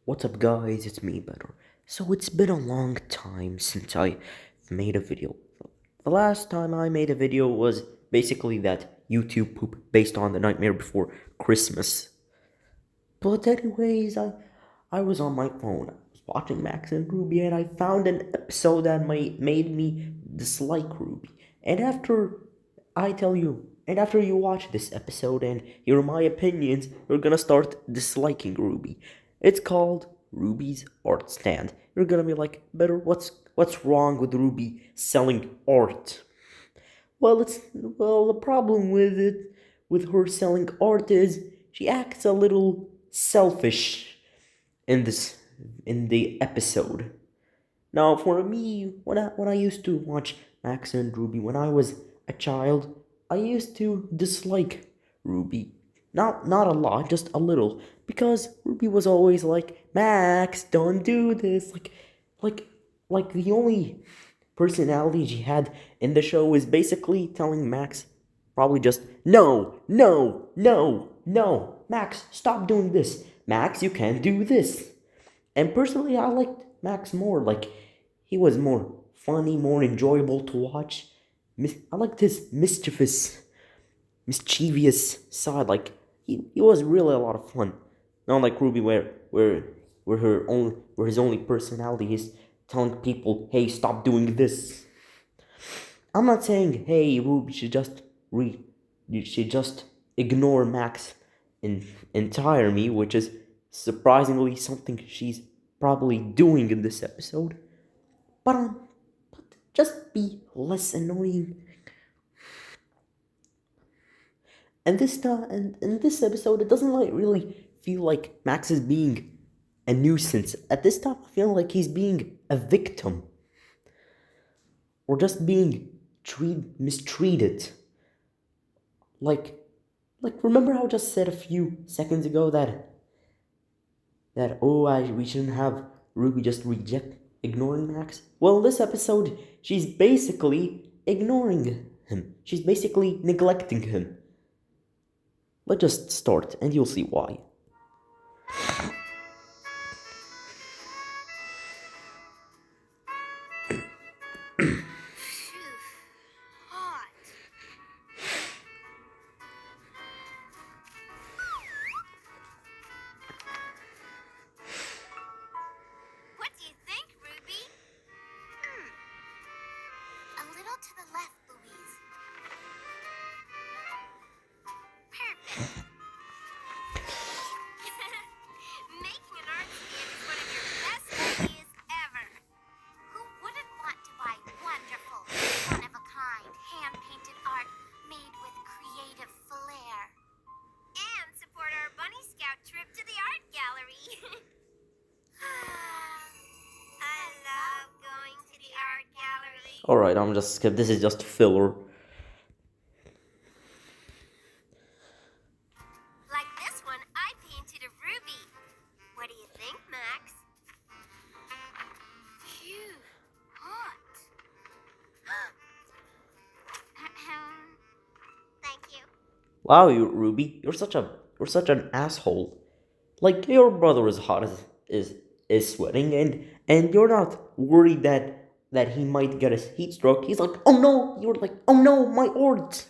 What's up, guys? It's me, Better. So it's been a long time since I made a video. The last time I made a video was basically that YouTube poop based on The Nightmare Before Christmas. But anyways, I was on my phone. I was watching Max and Ruby, and I found an episode that made me dislike Ruby. And after you watch this episode and hear my opinions, you're gonna start disliking Ruby. It's called Ruby's Art Stand. You're gonna be like, Better, what's wrong with Ruby selling art? Well, the problem with her selling art is she acts a little selfish in the episode. Now, for me, when I used to watch Max and Ruby when I was a child, I used to dislike Ruby. Not a lot, just a little, because Ruby was always like, Max, don't do this. Like like the only personality she had in the show is basically telling Max probably just no, no, no, no. Max, stop doing this. Max, you can't do this. And personally, I liked Max more. Like, he was more funny, more enjoyable to watch. I liked his mischievous side. Like, he was really a lot of fun. Not like Ruby, where his only personality is telling people, "Hey, stop doing this." I'm not saying, "Hey, Ruby you should just ignore Max entirely," which is surprisingly something she's probably doing in this episode. But just be less annoying. And this time, and in this episode, it doesn't like really feel like Max is being a nuisance. At this time, I feel like he's being a victim or just being mistreated. Like, remember how I just said a few seconds ago that we shouldn't have Ruby just ignoring Max? Well, in this episode, she's basically ignoring him. She's basically neglecting him. Let's just start, and you'll see why. What do you think, Ruby? A little to the left, Louise. Perfect. Making an art stand is one of your best ideas ever. Who wouldn't want to buy wonderful, one-of-a-kind, hand-painted art made with creative flair? And support our Bunny Scout trip to the art gallery. I love going to the art gallery. Alright, I'm just skip. This is just filler. Like this one, I painted of Ruby. What do you think, Max? Phew, hot. Thank you. Wow, Ruby, you're such an asshole. Like, your brother is hot as is sweating, and you're not worried that he might get a heat stroke. He's like, oh no. You're like, oh no, my art.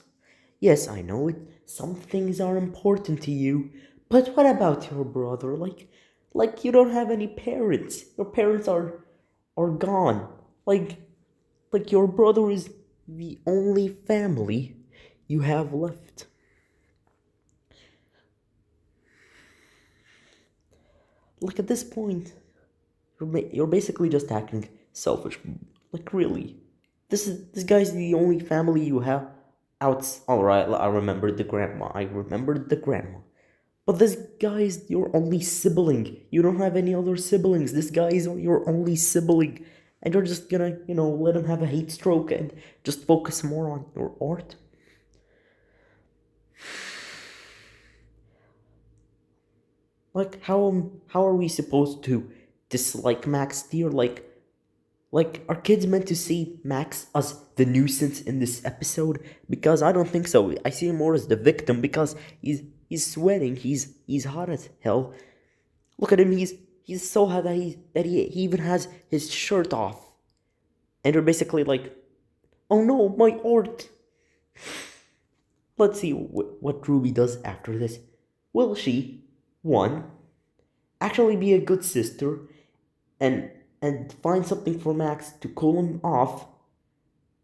Yes, I know it. Some things are important to you, but what about your brother? Like you don't have any parents. Your parents are gone. Like your brother is the only family you have left. Like, at this point, you're basically just acting selfish. Like, really, this guy's the only family you have. All right, I remembered the grandma. But this guy is your only sibling. You don't have any other siblings. This guy is your only sibling, and you're just gonna let him have a heat stroke and just focus more on your art. Like, how are we supposed to dislike Max Steer? Like, are kids meant to see Max as the nuisance in this episode? Because I don't think so. I see him more as the victim because he's sweating. He's hot as hell. Look at him. he's so hot that he even has his shirt off. And you're basically like, oh no, my art. Let's see what Ruby does after this. Will she, one, actually be a good sister and find something for Max to cool him off,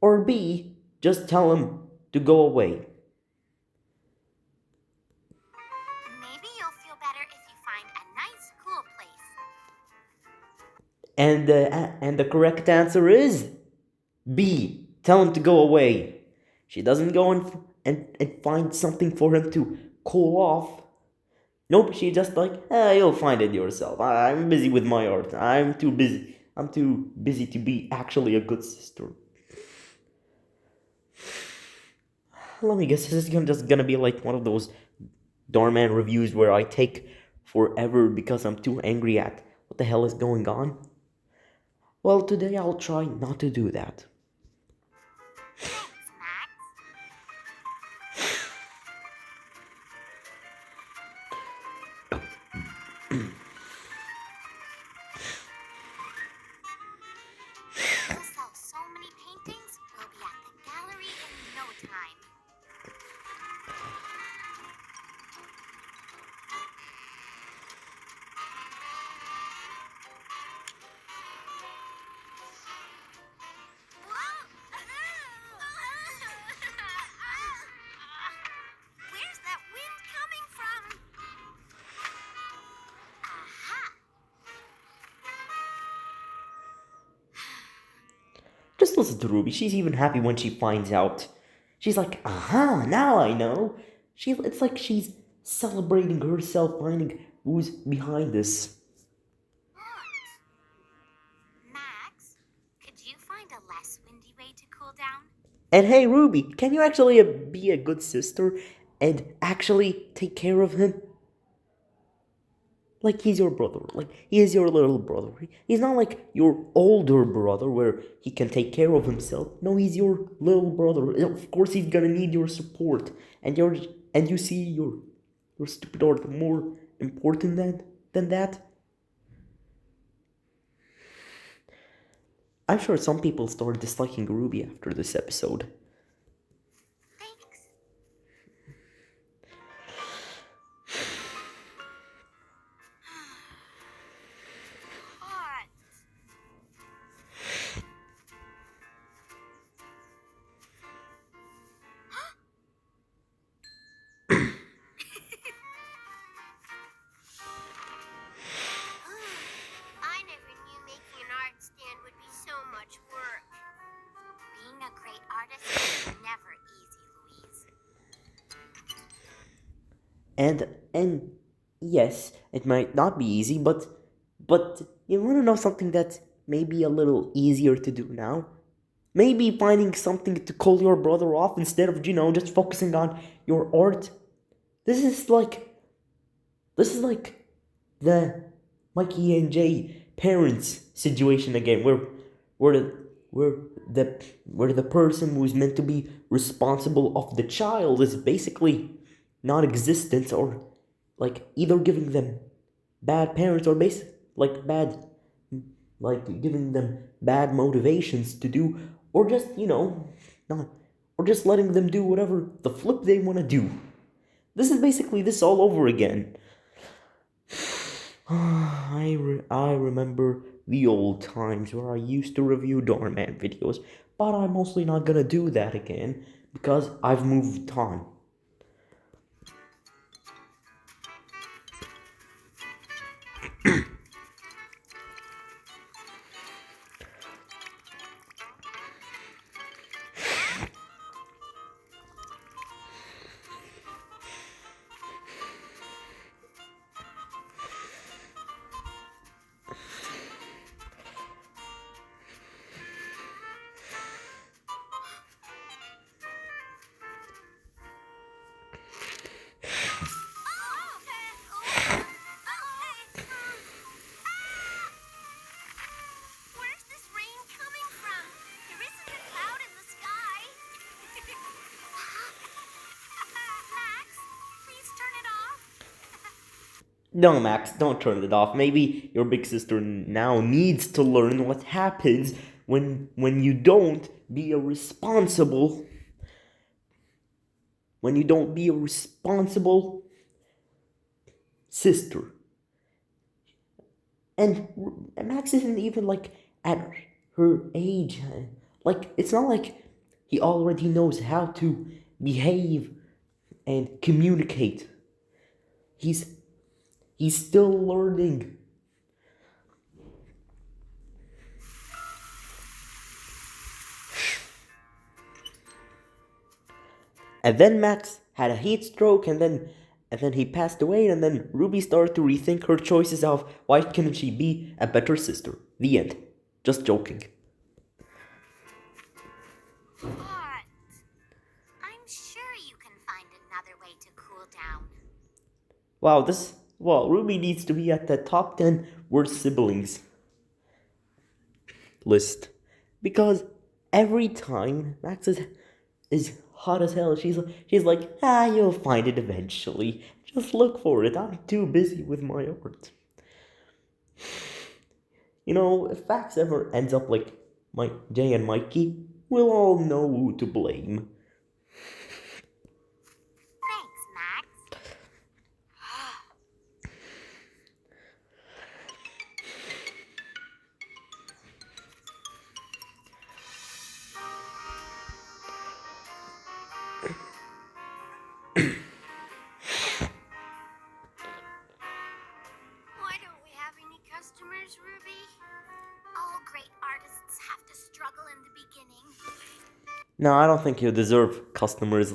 or B, just tell him to go away? Maybe you'll feel better if you find a nice, cool place. And the correct answer is B. Tell him to go away. She doesn't go and find something for him to cool off. Nope, she just like, you'll find it yourself. I'm busy with my art. I'm too busy. I'm too busy to be actually a good sister. Let me guess, this is just gonna be like one of those doorman reviews where I take forever because I'm too angry at what the hell is going on. Well, today I'll try not to do that. Thanks, Max. You'll sell so many paintings, we'll be at the gallery in no time. Where's that wind coming from? Aha! Just listen to Ruby. She's even happy when she finds out. She's like, aha, now I know. It's like she's celebrating herself finding who's behind this. Max, could you find a less windy way to cool down? And hey, Ruby, can you actually be a good sister and actually take care of him? Like he's your brother. Like he is your little brother. He's not like your older brother where he can take care of himself. No, he's your little brother. Of course he's gonna need your support. And you see your stupid art more important than that. I'm sure some people started disliking Ruby after this episode. Thanks. Hot. I never knew making an art stand would be so much work. Being a great artist is never easy, Louise. And yes, it might not be easy, but you want to know something that's maybe a little easier to do now? Maybe finding something to call your brother off instead of, just focusing on your art. This is like this is like the Mikey and Jay parents situation again, where the where where the person who's meant to be responsible of the child is basically non-existent, or like either giving them bad parents or like bad like giving them bad motivations to do, or just not, or just letting them do whatever the flip they want to do. This is basically this all over again. I remember the old times where I used to review Doorman videos, but I'm mostly not gonna do that again because I've moved on. Where's this rain coming from? There isn't a cloud in the sky. Max, please turn it off. No, Max, don't turn it off. Maybe your big sister now needs to learn what happens when you don't be a responsible when you don't be a responsible sister. And Max isn't even like at her age. Like it's not like he already knows how to behave and communicate. He's he's still learning. And then Max had a heat stroke, and then he passed away, and then Ruby started to rethink her choices of why couldn't she be a better sister. The end. Just joking. But I'm sure you can find another way to cool down. Ruby needs to be at the top 10 worst siblings list. Because every time is hot as hell, she's like, you'll find it eventually. Just look for it. I'm too busy with my art. If Fax ever ends up like Jay and Mikey, we'll all know who to blame. Thanks, Max. Why don't we have any customers, Ruby? All great artists have to struggle in the beginning. No, I don't think you deserve customers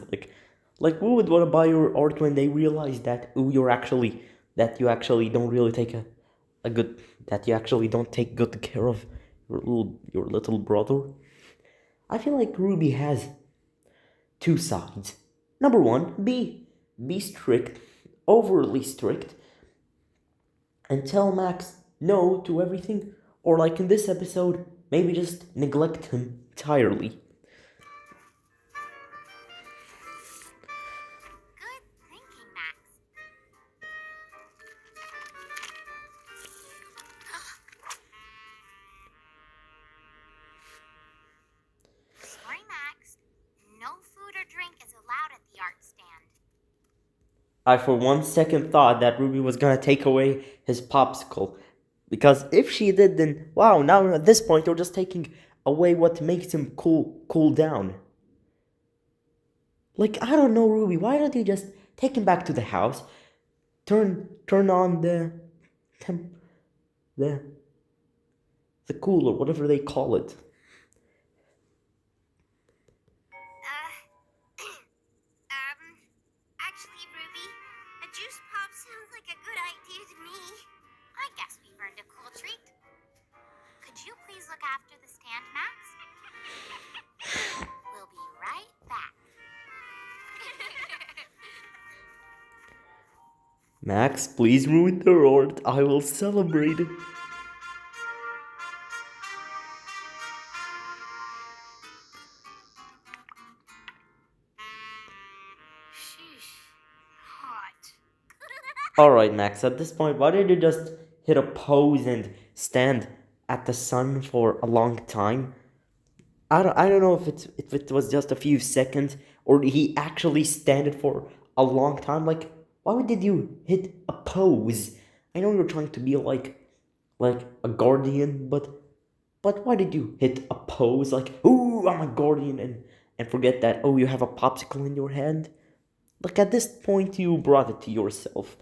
like who would want to buy your art when they realize that that you actually don't really take a good that you actually don't take good care of your little brother. I feel like Ruby has two sides. Number one, be strict, overly strict, and tell Max no to everything, or like in this episode, maybe just neglect him entirely. Good thinking, Max. Sorry, Max. No food or drink is allowed at the art stand. I for one second thought that Ruby was gonna take away his popsicle. Because if she did, then wow, now at this point you're just taking away what makes him cool down. Like, I don't know, Ruby, why don't you just take him back to the house, turn on temp the the cooler, whatever they call it. Actually, Ruby, a juice pop sounds like a good idea to me. I guess we've earned a cool treat. Could you please look after the stand, Max? We'll be right back. Max, please ruin the art. I will celebrate it. Sheesh. Hot. Alright, Max, at this point, why did you just hit a pose and stand at the sun for a long time? I don't know if it was just a few seconds or he actually stand it for a long time. Like, why did you hit a pose? I know you're trying to be like a guardian, but why did you hit a pose like, ooh, I'm a guardian, and forget that, oh, you have a popsicle in your hand? Like, at this point, you brought it to yourself.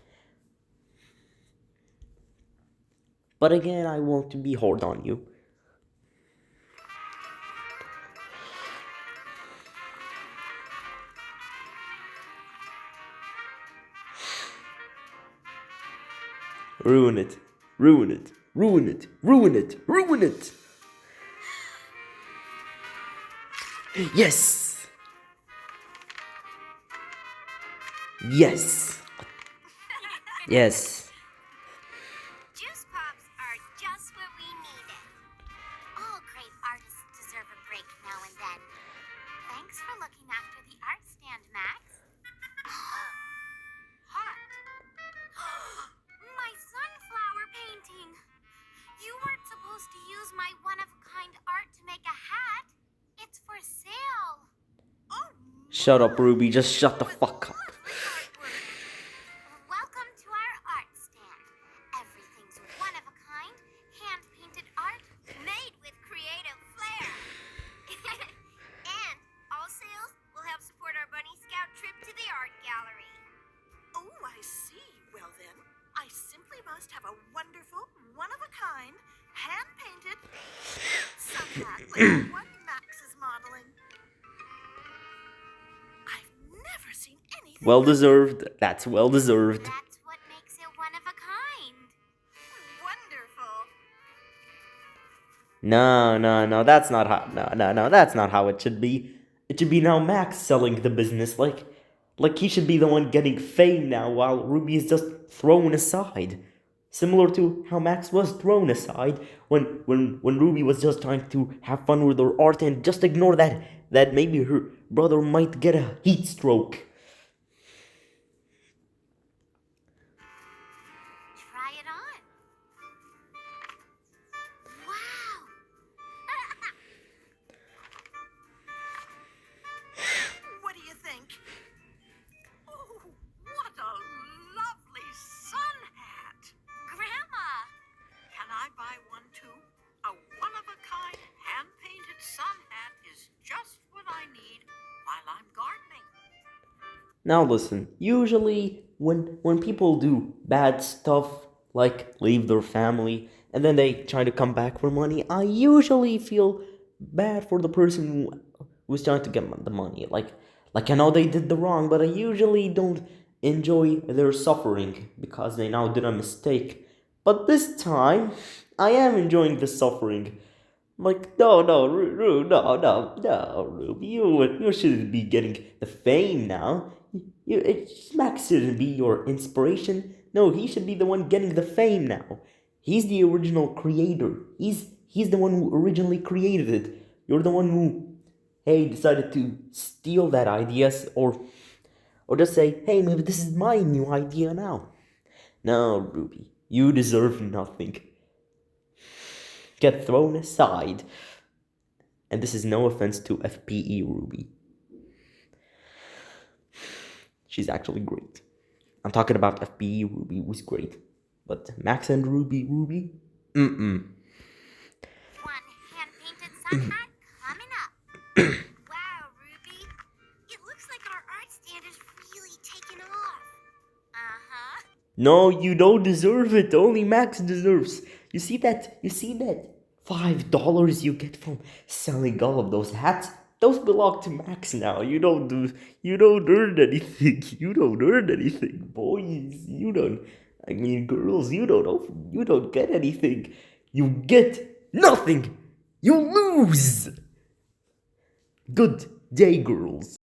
But again, I won't be hard on you. Ruin it. Ruin it. Ruin it. Ruin it. Ruin it. Yes. Yes. Yes. Juice pops are just what we needed. All great artists deserve a break now and then. Thanks for looking after the art stand, Max. Hot. to use my one-of-a-kind art to make a hat. It's for sale. Oh, Shut up, Ruby. Just shut the fuck up. lovely artwork. Welcome to our art stand. Everything's one-of-a-kind, hand-painted art made with creative flair. And all sales will help support our Bunny Scout trip to the art gallery. Oh, I see. Well then, I simply must have a wonderful, one-of-a-kind, hand-painted sun hat like the one Max is modeling. I've never seen anything Well like it. deserved. That's well deserved. That's what makes it one-of-a-kind. Wonderful. No. That's not how. No. That's not how it should be. It should be now Max selling the business. Like he should be the one getting fame now, while Ruby is just thrown aside. Similar to how Max was thrown aside when Ruby was just trying to have fun with her art and just ignore that maybe her brother might get a heat stroke. Try it on. Wow! What do you think? Oh, what a lovely sun hat. Grandma! Can I buy one too? A one-of-a-kind, hand-painted sun hat is just what I need while I'm gardening. Now listen, usually when people do bad stuff like leave their family and then they try to come back for money, I usually feel bad for the person who's trying to get the money. Like I know they did the wrong, but I usually don't enjoy their suffering because they now did a mistake. But this time, I am enjoying the suffering. Like, no, Ruby, you shouldn't be getting the fame now. Max shouldn't be your inspiration. No, he should be the one getting the fame now. He's the original creator. He's the one who originally created it. You're the one who, hey, decided to steal that idea, or just say, hey, maybe this is my new idea now. No, Ruby, you deserve nothing. Get thrown aside. And this is no offense to FPE Ruby. She's actually great. I'm talking about FPE Ruby, who's great. But Max and Ruby, mm-mm. One hand-painted sun hat coming up. Wow, Ruby. It looks like our art stand is really taking off. Uh-huh. No, you don't deserve it. Only Max deserves. You see that $5 you get from selling all of those hats? Those belong to Max now. You don't earn anything. You don't earn anything, boys. Girls, you don't get anything. You get nothing. You lose. Good day, girls.